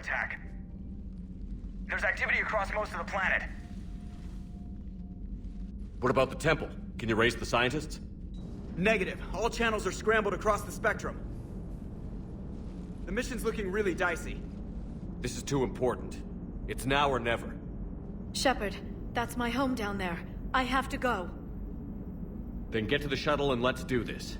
attack. There's activity across most of the planet. What about the temple? Can you raise the scientists? Negative. All channels are scrambled across the spectrum. The mission's looking really dicey. This is too important. It's now or never. Shepard, that's my home down there. I have to go. Then get to the shuttle and let's do this.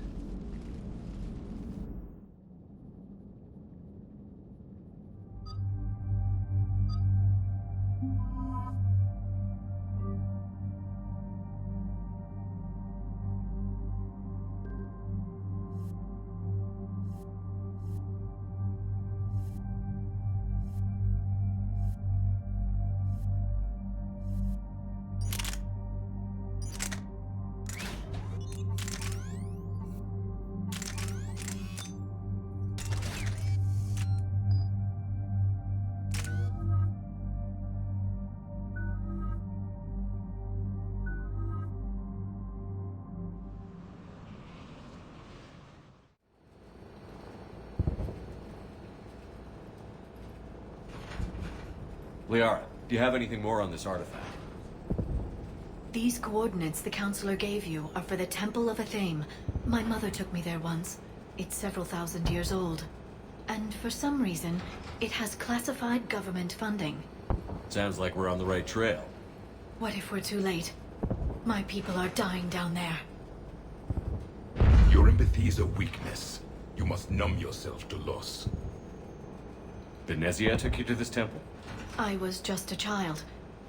Liara, do you have anything more on this artifact? These coordinates the Counselor gave you are for the Temple of Athame. My mother took me there once. It's several thousand years old. And for some reason, it has classified government funding. Sounds like we're on the right trail. What if we're too late? My people are dying down there. Your empathy is a weakness. You must numb yourself to loss. The Thessia took you to this temple? I was just a child.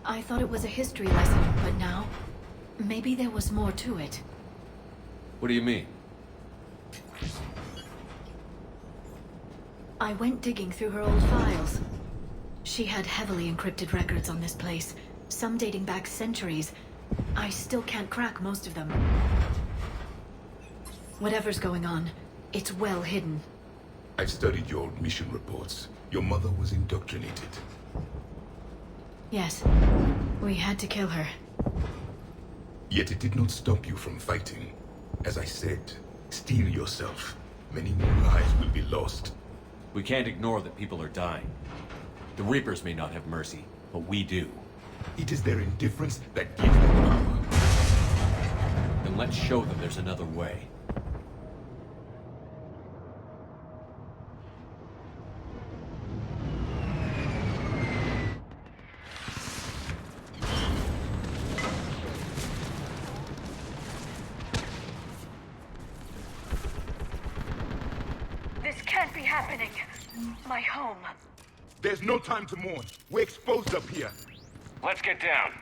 I thought it was a history lesson, but now... maybe there was more to it. What do you mean? I went digging through her old files. She had heavily encrypted records on this place, some dating back centuries. I still can't crack most of them. Whatever's going on, it's well hidden. I've studied your old mission reports. Your mother was indoctrinated. Yes, we had to kill her. Yet it did not stop you from fighting. As I said, steel yourself. Many more lives will be lost. We can't ignore that people are dying. The Reapers may not have mercy, but we do. It is their indifference that gives them power. Then let's show them there's another way. This can't be happening. My home. There's no time to mourn. We're exposed up here. Let's get down.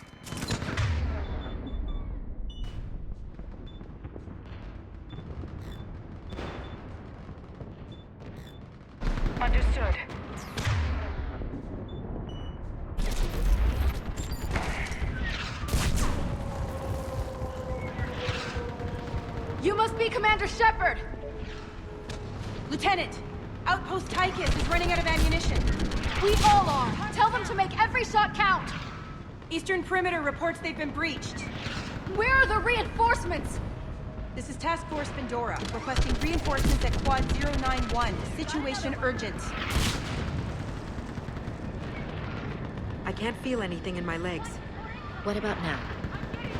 Understood. You must be Commander Shepard! Lieutenant, Outpost Tychus is running out of ammunition. We all are! Tell them to make every shot count! Eastern Perimeter reports they've been breached. Where are the reinforcements? This is Task Force Pandora, requesting reinforcements at Quad 091. Situation urgent. I can't feel anything in my legs. What about now?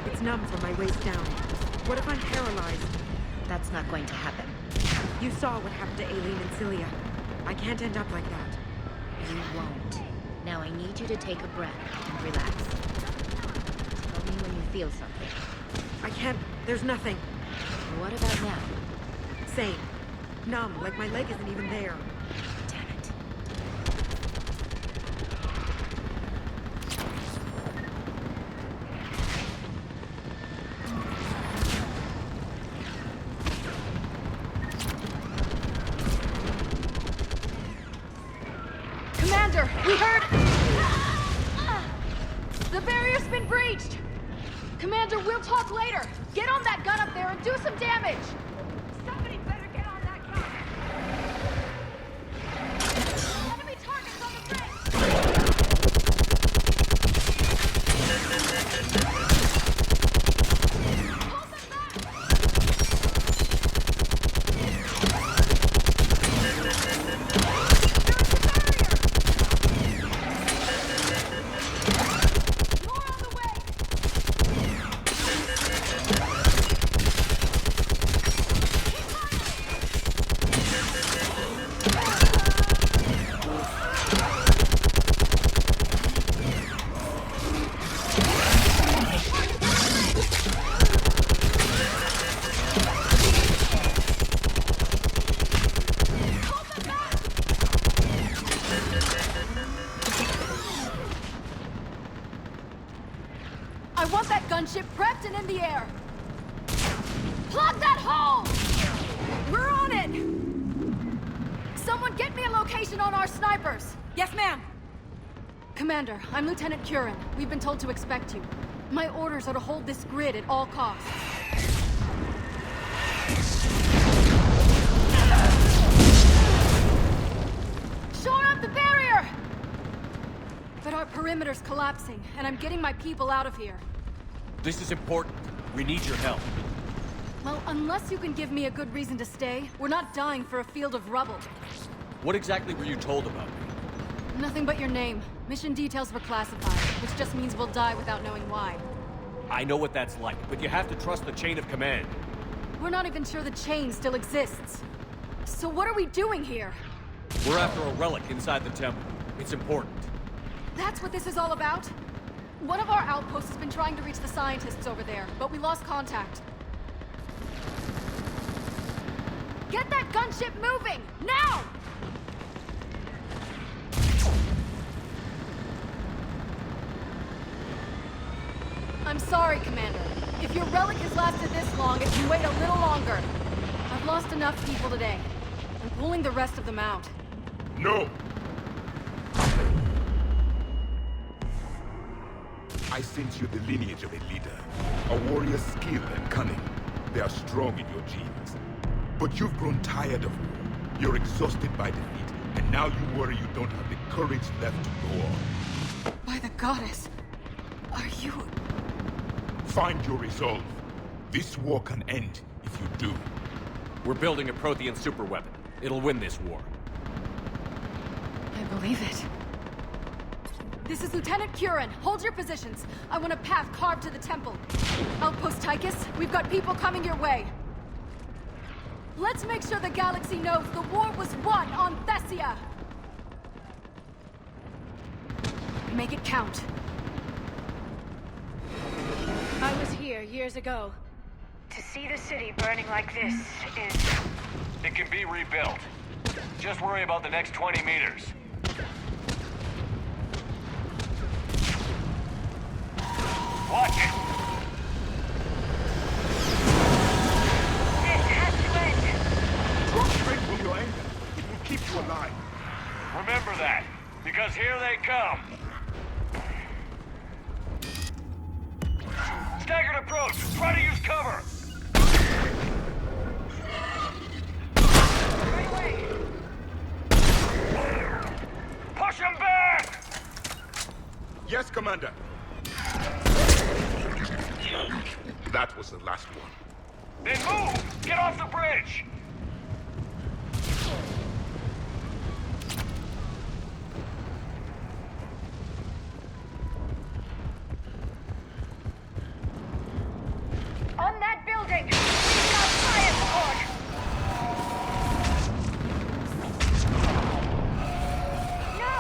It's numb from my waist down. What if I'm paralyzed? That's not going to happen. You saw what happened to Aileen and Cilia. I can't end up like that. You won't. Now I need you to take a breath and relax. Tell me when you feel something. I can't. There's nothing. What about now? Same. Numb, like my leg isn't even there. Damn it. Commander, we heard... The barrier's been breached! Commander, we'll talk later! Get on that gun up there and do some damage! Somebody better get on that gun! Enemy targets on the bridge! Hold them back! There's the barrier! I want that gunship prepped and in the air. Plug that hole! We're on it! Someone get me a location on our snipers! Yes, ma'am. Commander, I'm Lieutenant Curran. We've been told to expect you. My orders are to hold this grid at all costs. Shore up the barrier! But our perimeter's collapsing, and I'm getting my people out of here. This is important. We need your help. Well, unless you can give me a good reason to stay, we're not dying for a field of rubble. What exactly were you told about me? Nothing but your name. Mission details were classified, which just means we'll die without knowing why. I know what that's like, but you have to trust the chain of command. We're not even sure the chain still exists. So what are we doing here? We're after a relic inside the temple. It's important. That's what this is all about? One of our outposts has been trying to reach the scientists over there, but we lost contact. Get that gunship moving! Now! I'm sorry, Commander. If your relic has lasted this long, it can wait a little longer. I've lost enough people today. I'm pulling the rest of them out. No! I sense you the lineage of a leader. A warrior's skill and cunning. They are strong in your genes. But you've grown tired of war. You're exhausted by defeat, and now you worry you don't have the courage left to go on. By the goddess, are you... Find your resolve. This war can end if you do. We're building a Prothean superweapon. It'll win this war. I believe it. This is Lieutenant Curran. Hold your positions. I want a path carved to the temple. Outpost Tychus, we've got people coming your way. Let's make sure the galaxy knows the war was won on Thessia! Make it count. I was here years ago. To see the city burning like this is... It can be rebuilt. Just worry about the next 20 meters. Watch it! This has to end! Draw straight from your anger. It will keep you alive. Remember that, because here they come. Staggered approach! Try to use cover! Right away! Push him back! Yes, Commander. That was the last one. Then move! Get off the bridge! On that building! We've got fire support! No!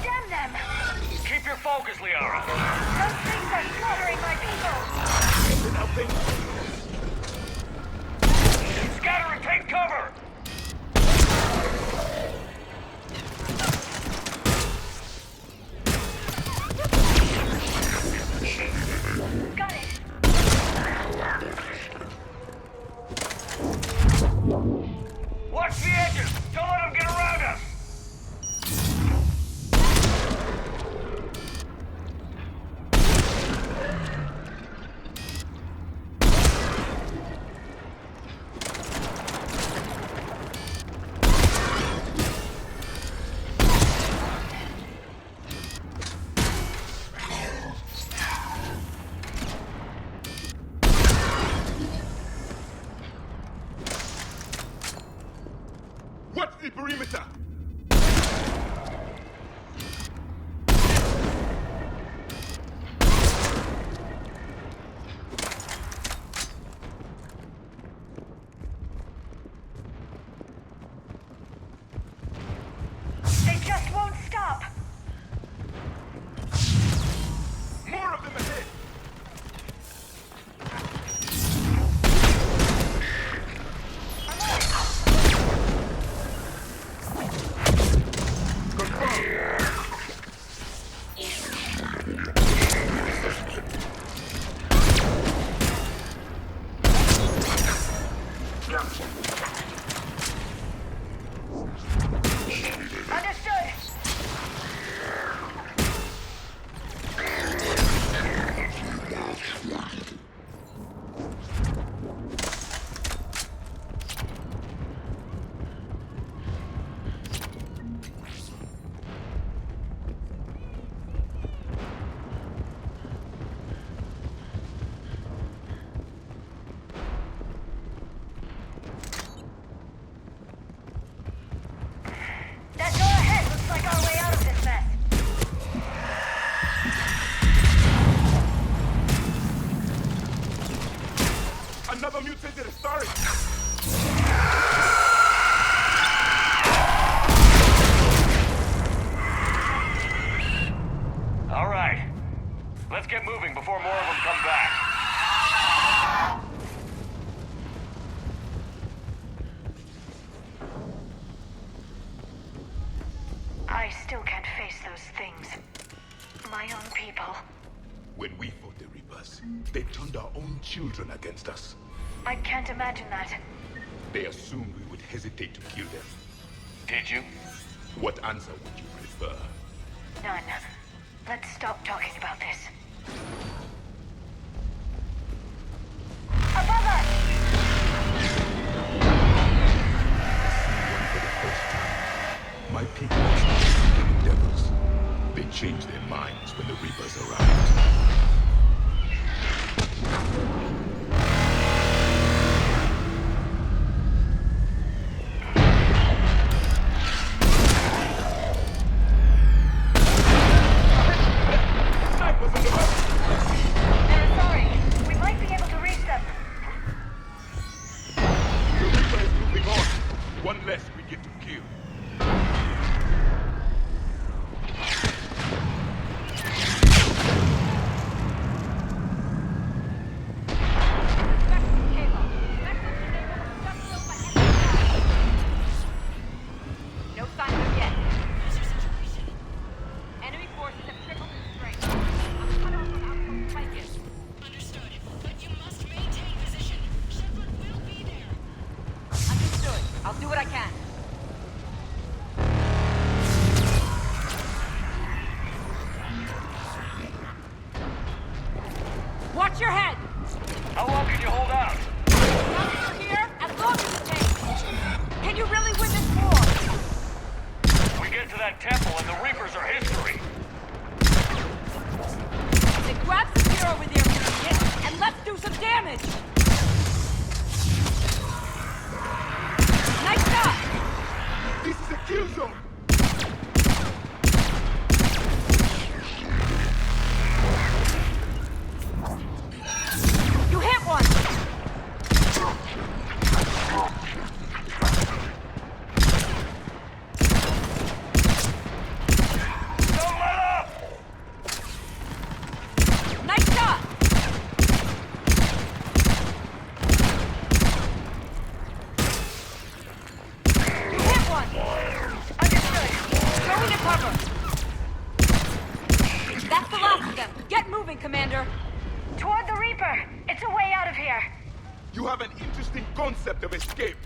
Damn them! Keep your focus, Liara. Those things are slaughtering my people! Scatter and take cover! Got it! Watch the edges! Don't let them get around us! mutated historic! All right. Let's get moving before more of them come back. I still can't face those things. My own people. When we fought the Reapers, they turned our own children against us. I can't imagine that. They assumed we would hesitate to kill them. Did you? What answer would you prefer? None. Let's stop talking about this. Above us! One for the first time. My people are killing devils. They change their minds when the Reapers arrived. They're sorry. We might be able to reach them. The Reaper is moving on. One less we get to kill. No sign of them yet. Enemy forces have tripled in strength. I'm cut off on outpost flanking. Understood. But you must maintain position. Shepard will be there. Understood. I'll do what I can. Watch your head! How long can you hold out? Now that you're here, as long as it takes. Can you really win this war? We get to that temple and the Reapers are history. Then grab some gear over there for a minute, and let's do some damage! Nice shot! This is a kill zone! You hit one! Don't let up! Nice shot! You hit one! Understood. Go into cover! That's the last of them! Get moving, Commander! Toward the Reaper. It's a way out of here. You have an interesting concept of escape.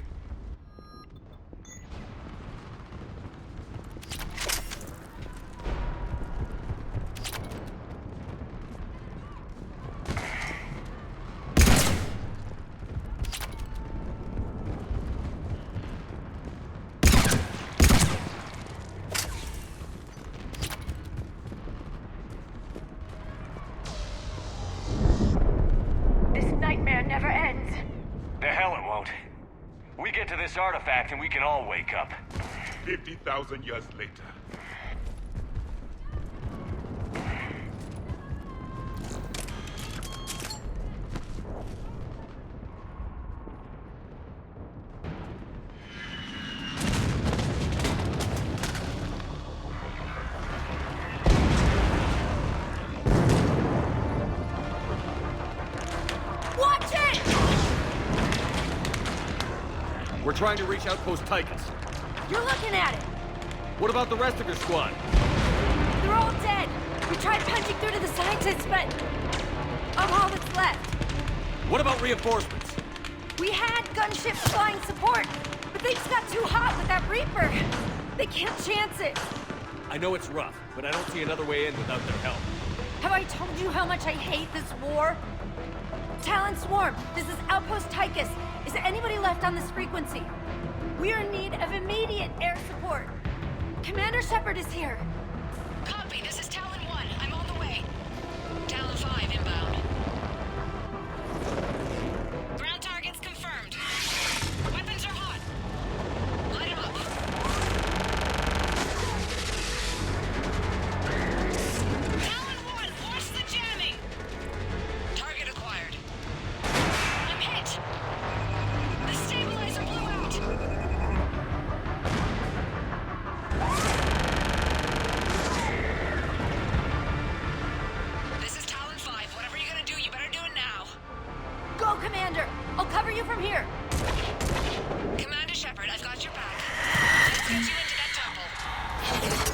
This nightmare never ends. The hell it won't. We get to this artifact and we can all wake up. 50,000 years later. Watch it! We're trying to reach Outpost Tychus. You're looking at it! What about the rest of your squad? They're all dead! We tried punching through to the scientists, but... I'm all that's left. What about reinforcements? We had gunships flying support, but they just got too hot with that Reaper. They can't chance it. I know it's rough, but I don't see another way in without their help. Have I told you how much I hate this war? Talon Swarm, this is Outpost Tychus. Is there anybody left on this frequency? We are in need of immediate air support. Commander Shepard is here. Copy. This is Talon 1. I'm on the way. Talon 5 inbound. Ground targets confirmed. Weapons are hot. Light 'em up. Talon 1, force the jamming. Target acquired. I'm hit. Commander, I'll cover you from here. Commander Shepard, I've got your back. Let's get you into that temple.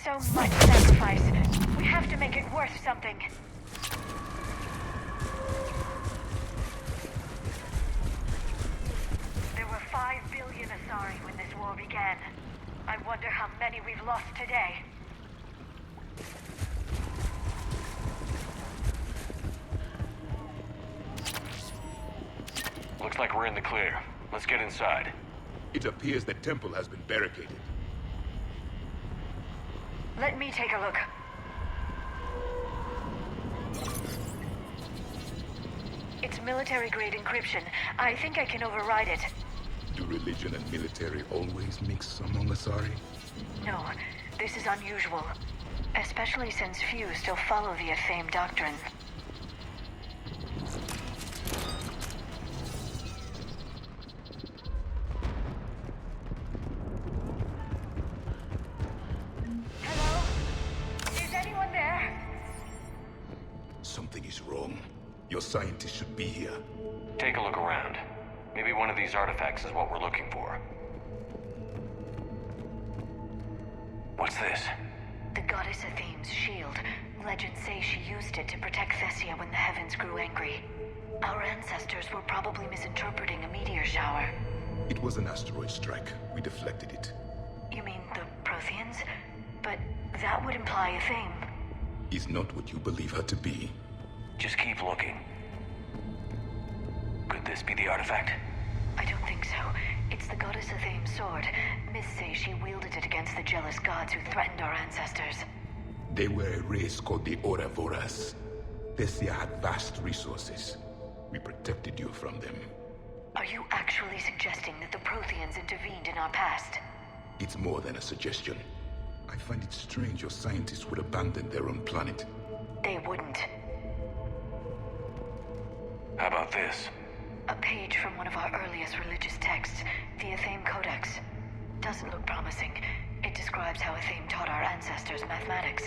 So much sacrifice. We have to make it worth something. There were 5 billion Asari when this war began. I wonder how many we've lost today. Looks like we're in the clear. Let's get inside. It appears the temple has been barricaded. Let me take a look. It's military-grade encryption. I think I can override it. Do religion and military always mix among Asari? No, this is unusual. Especially since few still follow the Athame doctrine. Your scientists should be here. Take a look around. Maybe one of these artifacts is what we're looking for. What's this? The goddess Athene's shield. Legends say she used it to protect Thessia when the heavens grew angry. Our ancestors were probably misinterpreting a meteor shower. It was an asteroid strike. We deflected it. You mean the Protheans? But that would imply a theme. Is not what you believe her to be. Just keep looking. Could this be the artifact? I don't think so. It's the goddess Athene's sword. Myths say she wielded it against the jealous gods who threatened our ancestors. They were a race called the Ouroboros. Thessia had vast resources. We protected you from them. Are you actually suggesting that the Protheans intervened in our past? It's more than a suggestion. I find it strange your scientists would abandon their own planet. They wouldn't. How about this? A page from one of our earliest religious texts, the Athame Codex. Doesn't look promising. It describes how Athame taught our ancestors mathematics.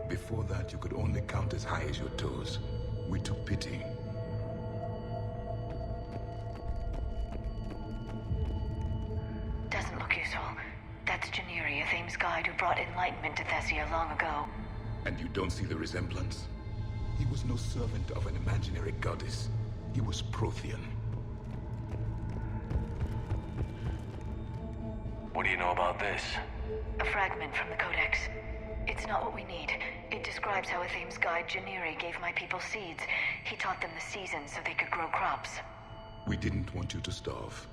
Before that, you could only count as high as your toes. We took pity. Doesn't look useful. That's Janiri, Athame's guide who brought enlightenment to Thessia long ago. And you don't see the resemblance? He was no servant of an imaginary goddess. He was Prothean. What do you know about this? A fragment from the Codex. It's not what we need. It describes how Athame's guide Janiri gave my people seeds. He taught them the seasons so they could grow crops. We didn't want you to starve.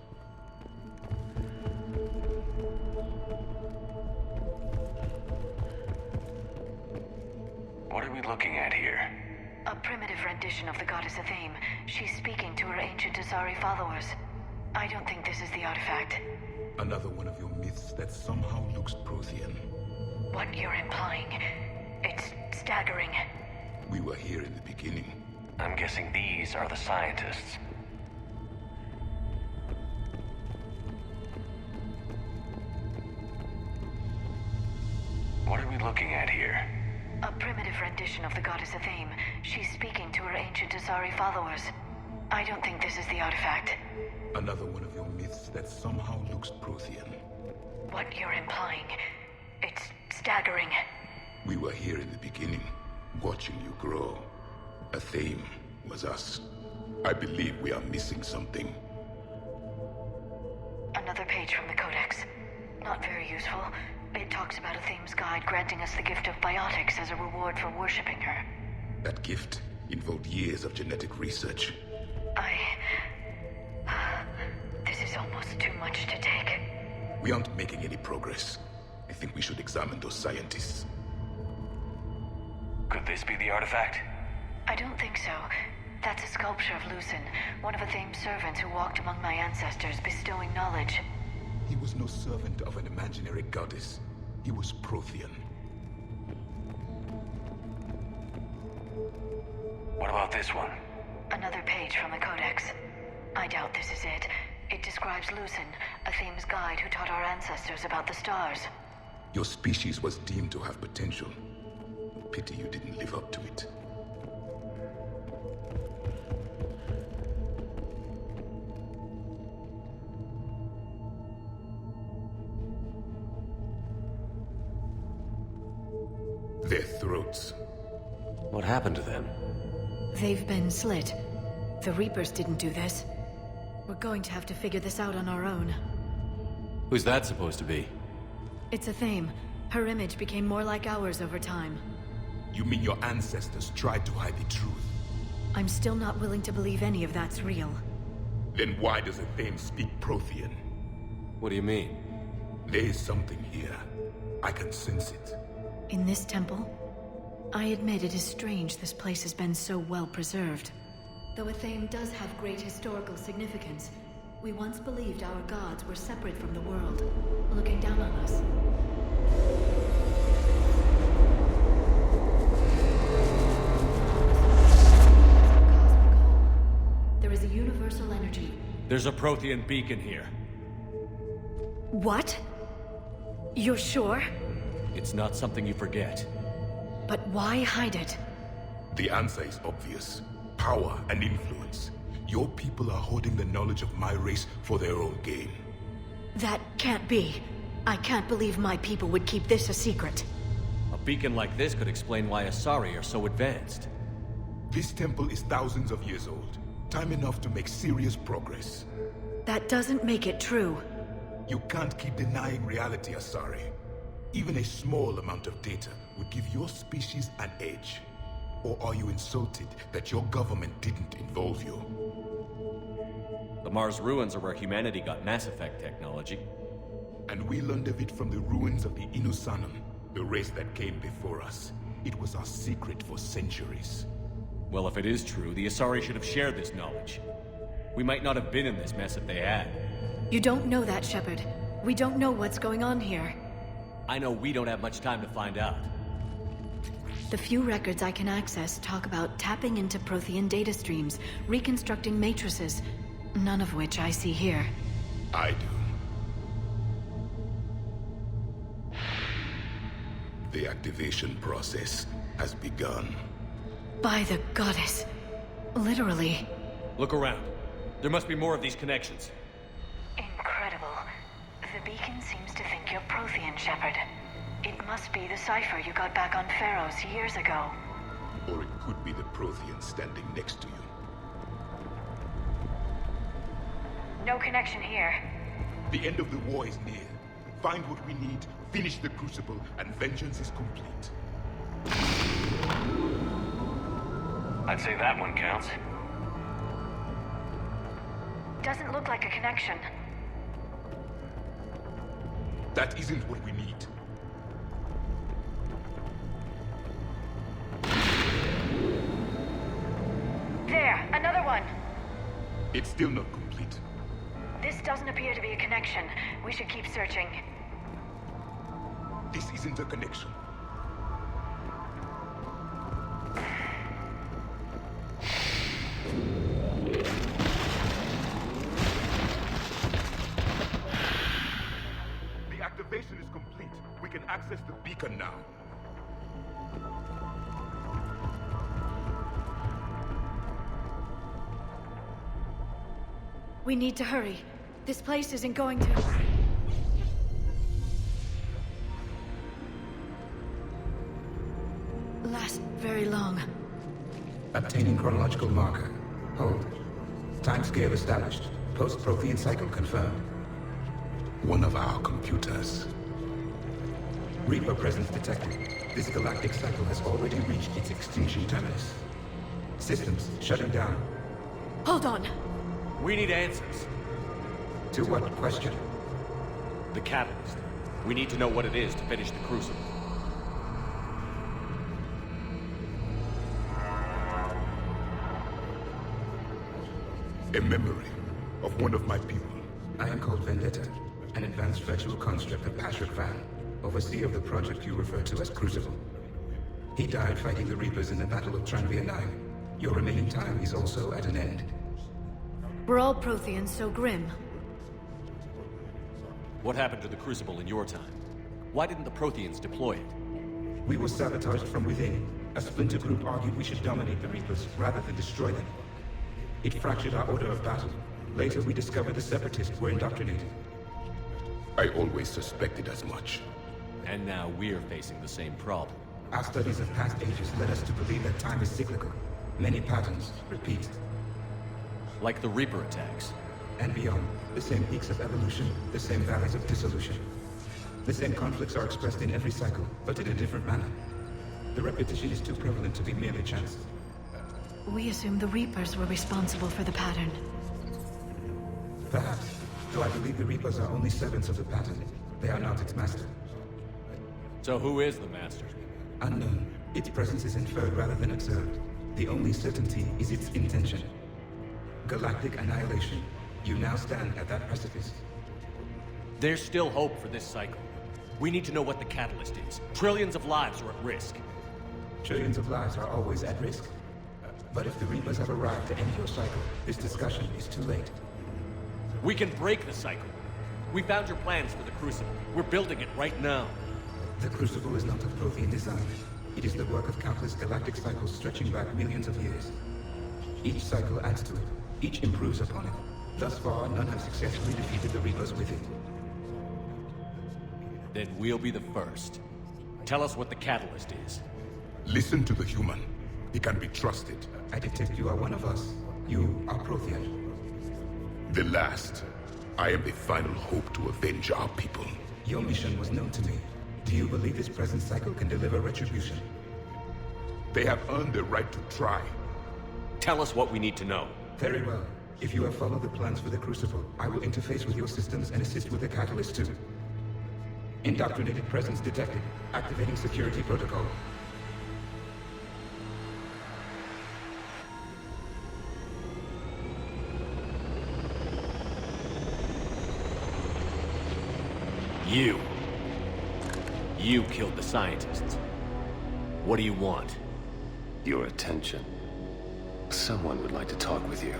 What are we looking at here? A primitive rendition of the goddess Athame. She's speaking to her ancient Asari followers. I don't think this is the artifact. Another one of your myths that somehow looks Prothean. What you're implying, it's staggering. We were here in the beginning. I'm guessing these are the scientists. What are we looking at here? A primitive rendition of the goddess Athame. She's speaking to her ancient Asari followers. I don't think this is the artifact. Another one of your myths that somehow looks Prothean. What you're implying, it's staggering. We were here in the beginning, watching you grow. Athame was us. I believe we are missing something. Another page from the Codex. Not very useful. It talks about Athame's guide granting us the gift of biotics as a reward for worshipping her. That gift involved years of genetic research. This is almost too much to take. We aren't making any progress. I think we should examine those scientists. Could this be the artifact? I don't think so. That's a sculpture of Lucen, one of Athame's servants who walked among my ancestors, bestowing knowledge. He was no servant of an imaginary goddess. He was Prothean. What about this one? Another page from the Codex. I doubt this is it. It describes Lucen, Athame's guide who taught our ancestors about the stars. Your species was deemed to have potential. Pity you didn't live up to it. Their throats. What happened to them? They've been slit. The Reapers didn't do this. We're going to have to figure this out on our own. Who's that supposed to be? It's Athame. Her image became more like ours over time. You mean your ancestors tried to hide the truth? I'm still not willing to believe any of that's real. Then why does Athame speak Prothean? What do you mean? There is something here. I can sense it. In this temple? I admit it is strange this place has been so well preserved. Though Athame does have great historical significance, we once believed our gods were separate from the world, looking down on us. There is a universal energy. There's a Prothean beacon here. What? You're sure? It's not something you forget. But why hide it? The answer is obvious. power and influence. Your people are hoarding the knowledge of my race for their own gain. That can't be. I can't believe my people would keep this a secret. A beacon like this could explain why Asari are so advanced. This temple is thousands of years old. Time enough to make serious progress. That doesn't make it true. You can't keep denying reality, Asari. Even a small amount of data would give your species an edge. Or are you insulted that your government didn't involve you? The Mars ruins are where humanity got Mass Effect technology. And we learned of it from the ruins of the Inusanum, the race that came before us. It was our secret for centuries. Well, if it is true, the Asari should have shared this knowledge. We might not have been in this mess if they had. You don't know that, Shepard. We don't know what's going on here. I know we don't have much time to find out. The few records I can access talk about tapping into Prothean data streams, reconstructing matrices, none of which I see here. I do. The activation process has begun. By the goddess. Literally. Look around. There must be more of these connections. Incredible. The beacon seems to think you're Prothean, Shepard. It must be the cipher you got back on Pharaohs years ago. Or it could be the Prothean standing next to you. No connection here. The end of the war is near. Find what we need, finish the Crucible, and vengeance is complete. I'd say that one counts. Doesn't look like a connection. That isn't what we need. There, another one. It's still not complete. This doesn't appear to be a connection. We should keep searching. This isn't a connection. The activation is complete. We can access the beacon now. We need to hurry. This place isn't going to... last very long. Obtaining chronological marker. Hold. Timescale established. Post-Prothean cycle confirmed. One of our computers. Reaper presence detected. This galactic cycle has already reached its extinction terminus. Systems shutting down. Hold on. We need answers. To what question? The catalyst. We need to know what it is to finish the Crucible. A memory of one of my people. I am called Vendetta, an advanced virtual construct of Patrick Van, overseer of the project you refer to as Crucible. He died fighting the Reapers in the Battle of Tranvia 9. Your remaining time is also at an end. We're all Protheans, so grim. What happened to the Crucible in your time? Why didn't the Protheans deploy it? We were sabotaged from within. A splinter group argued we should dominate the Reapers rather than destroy them. It fractured our order of battle. Later, we discovered the Separatists were indoctrinated. I always suspected as much. And now we're facing the same problem. Our studies of past ages led us to believe that time is cyclical. Many patterns repeat. Like the Reaper attacks. And beyond, the same peaks of evolution, the same valleys of dissolution. The same conflicts are expressed in every cycle, but in a different manner. The repetition is too prevalent to be merely chance. We assume the Reapers were responsible for the pattern. Perhaps, though I believe the Reapers are only servants of the pattern. They are not its master. So who is the Master? Unknown. Its presence is inferred rather than observed. The only certainty is its intention. Galactic annihilation. You now stand at that precipice. There's still hope for this cycle. We need to know what the catalyst is. Trillions of lives are at risk. Trillions of lives are always at risk. But if the Reapers have arrived to end your cycle, this discussion is too late. We can break the cycle. We found your plans for the Crucible. We're building it right now. The Crucible is not of Prothean design. It is the work of countless galactic cycles stretching back millions of years. Each cycle adds to it. Each improves upon it. Thus far, none have successfully defeated the Reapers with it. Then we'll be the first. Tell us what the catalyst is. Listen to the human. He can be trusted. I detect you are one of us. You are Prothean. The last. I am the final hope to avenge our people. Your mission was known to me. Do you believe this present cycle can deliver retribution? They have earned the right to try. Tell us what we need to know. Very well. If you have followed the plans for the Crucible, I will interface with your systems and assist with the catalyst too. Indoctrinated presence detected. Activating security protocol. You killed the scientists. What do you want? Your attention. Someone would like to talk with you.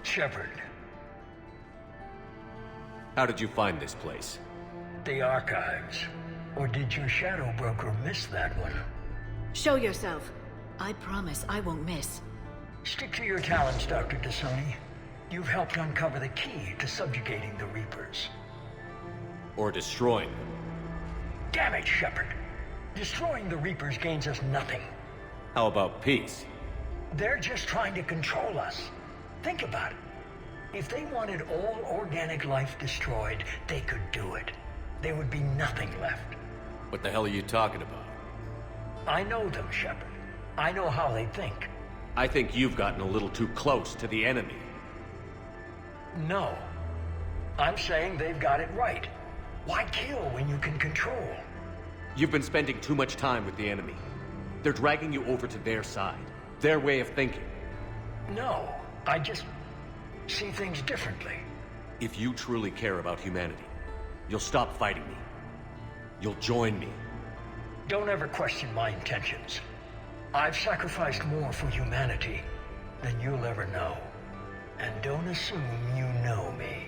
Shepard. How did you find this place? The archives. Or did your shadow broker miss that one? Show yourself. I promise I won't miss. Stick to your talents, Dr. Thessia. You've helped uncover the key to subjugating the Reapers. Or destroying them. Damn it, Shepard. Destroying the Reapers gains us nothing. How about peace? They're just trying to control us. Think about it. If they wanted all organic life destroyed, they could do it. There would be nothing left. What the hell are you talking about? I know them, Shepard. I know how they think. I think you've gotten a little too close to the enemy. No. I'm saying they've got it right. Why kill when you can control? You've been spending too much time with the enemy. They're dragging you over to their side. Their way of thinking. No, I just see things differently. If you truly care about humanity, you'll stop fighting me. You'll join me. Don't ever question my intentions. I've sacrificed more for humanity than you'll ever know. And don't assume you know me.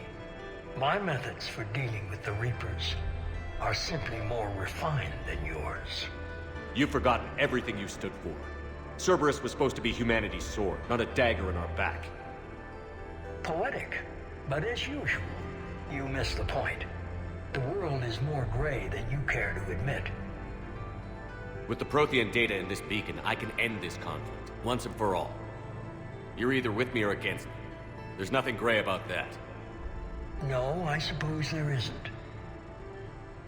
My methods for dealing with the Reapers are simply more refined than yours. You've forgotten everything you stood for. Cerberus was supposed to be humanity's sword, not a dagger in our back. Poetic, but as usual, you miss the point. The world is more gray than you care to admit. With the Prothean data in this beacon, I can end this conflict, once and for all. You're either with me or against me. There's nothing gray about that. No, I suppose there isn't.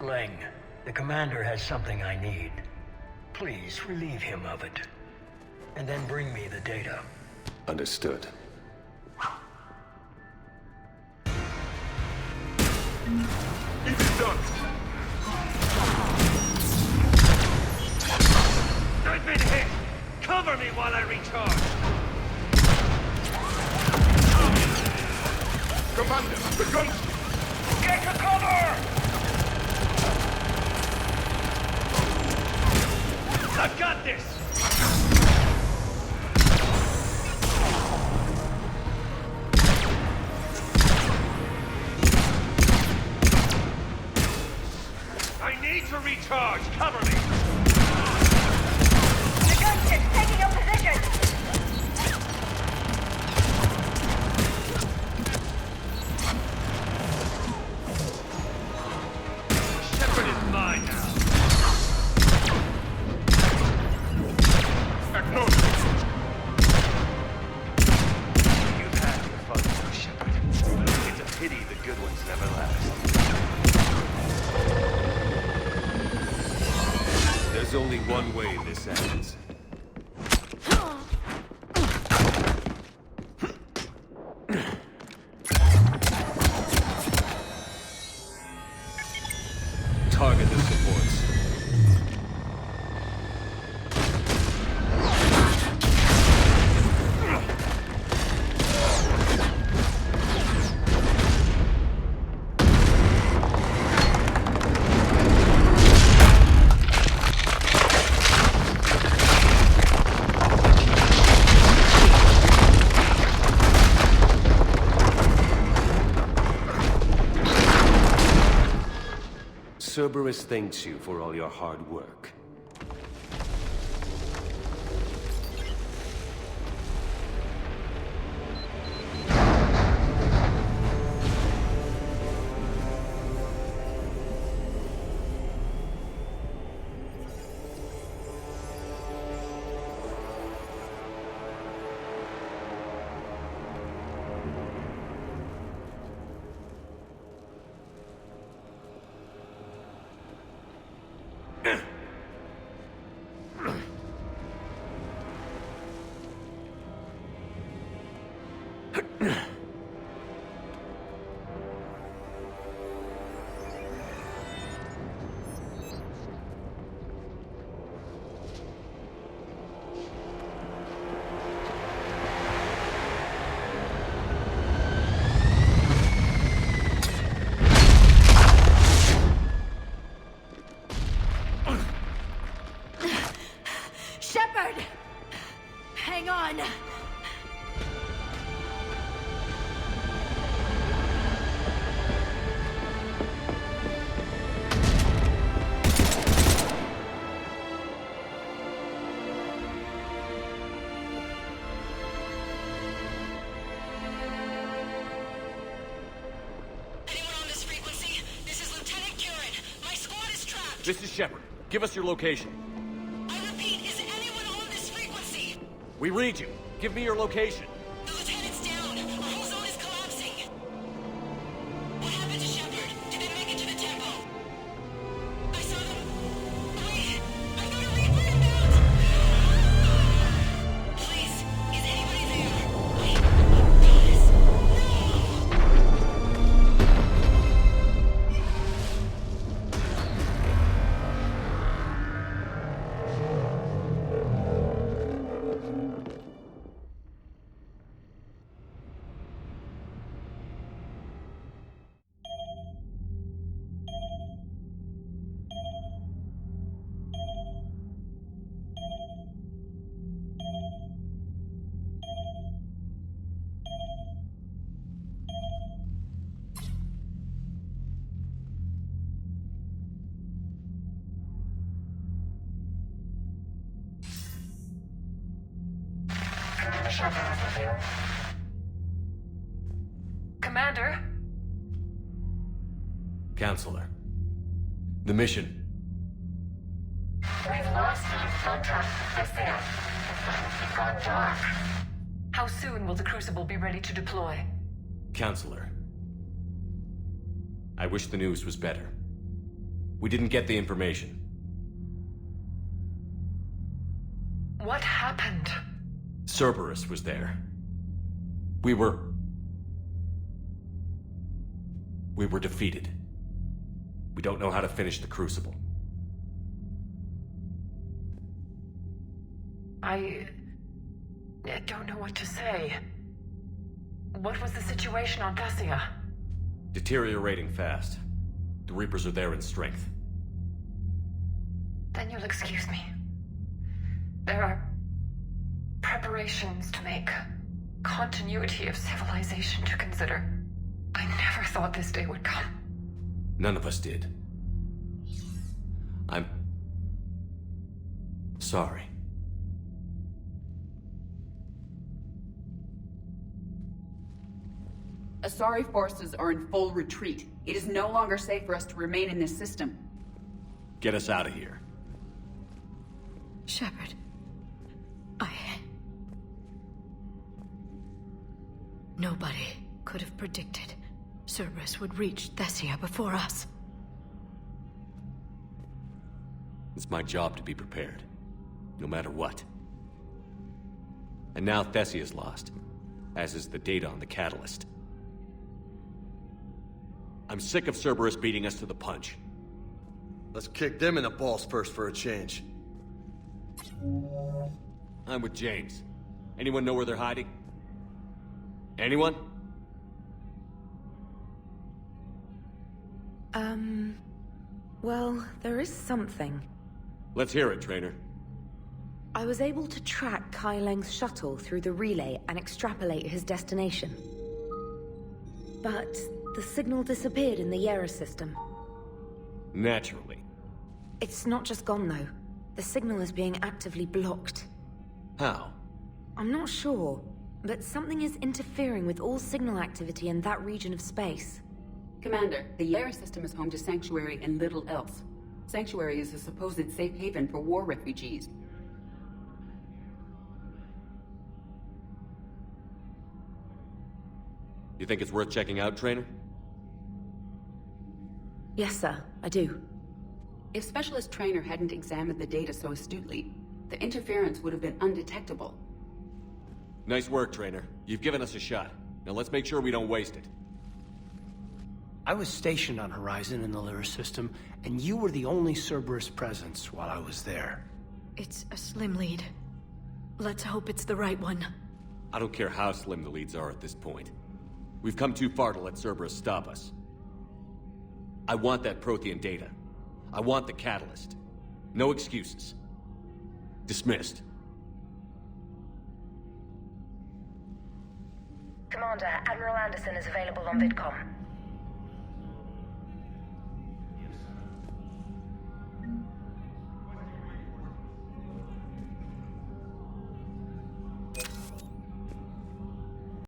Leng, the commander has something I need. Please relieve him of it. And then bring me the data. Understood. It is done! I've been hit! Cover me while I recharge! Commander, the gun! Get to cover! I've got this! I need to recharge! Cover me! The gunship's taking your position! Shepard is mine now! Acknowledge! You've had your fun too, Shepard. It's a pity the good ones never last. There's only one way this ends. Target the supports. Cerberus thanks you for all your hard work. Shepard! Hang on! This is Shepard. Give us your location. I repeat, is anyone on this frequency? We read you. Give me your location. The lieutenant's down. Our whole zone is collapsing. What happened to Shepard? Did they make it to the temple? I saw them. Wait, I've got a Reaper inbound. Please, is anybody there? Wait, guys, Commander? Counselor. The mission. We've lost contact with Thessia. It's gone dark. How soon will the Crucible be ready to deploy? Counselor. I wish the news was better. We didn't get the information. What happened? Cerberus was there. We were defeated. We don't know how to finish the Crucible. I don't know what to say. What was the situation on Thessia? Deteriorating fast. The Reapers are there in strength. Then you'll excuse me. There are preparations to make, continuity of civilization to consider. I never thought this day would come. None of us did. I'm sorry. Asari forces are in full retreat. It is no longer safe for us to remain in this system. Get us out of here. Shepard. Nobody could have predicted Cerberus would reach Thessia before us. It's my job to be prepared, no matter what. And now Thessia's lost, as is the data on the catalyst. I'm sick of Cerberus beating us to the punch. Let's kick them in the balls first for a change. I'm with James. Anyone know where they're hiding? Anyone? Well, there is something. Let's hear it, Trainer. I was able to track Kai Leng's shuttle through the relay and extrapolate his destination. But the signal disappeared in the Yera system. Naturally. It's not just gone, though. The signal is being actively blocked. How? I'm not sure, but something is interfering with all signal activity in that region of space. Commander, the Yara system is home to Sanctuary and little else. Sanctuary is a supposed safe haven for war refugees. You think it's worth checking out, Trainer? Yes, sir, I do. If Specialist Trainer hadn't examined the data so astutely, the interference would have been undetectable. Nice work, Trainer. You've given us a shot. Now let's make sure we don't waste it. I was stationed on Horizon in the Lyra system, and you were the only Cerberus presence while I was there. It's a slim lead. Let's hope it's the right one. I don't care how slim the leads are at this point. We've come too far to let Cerberus stop us. I want that Prothean data. I want the catalyst. No excuses. Dismissed. Commander, Admiral Anderson is available on VidCom.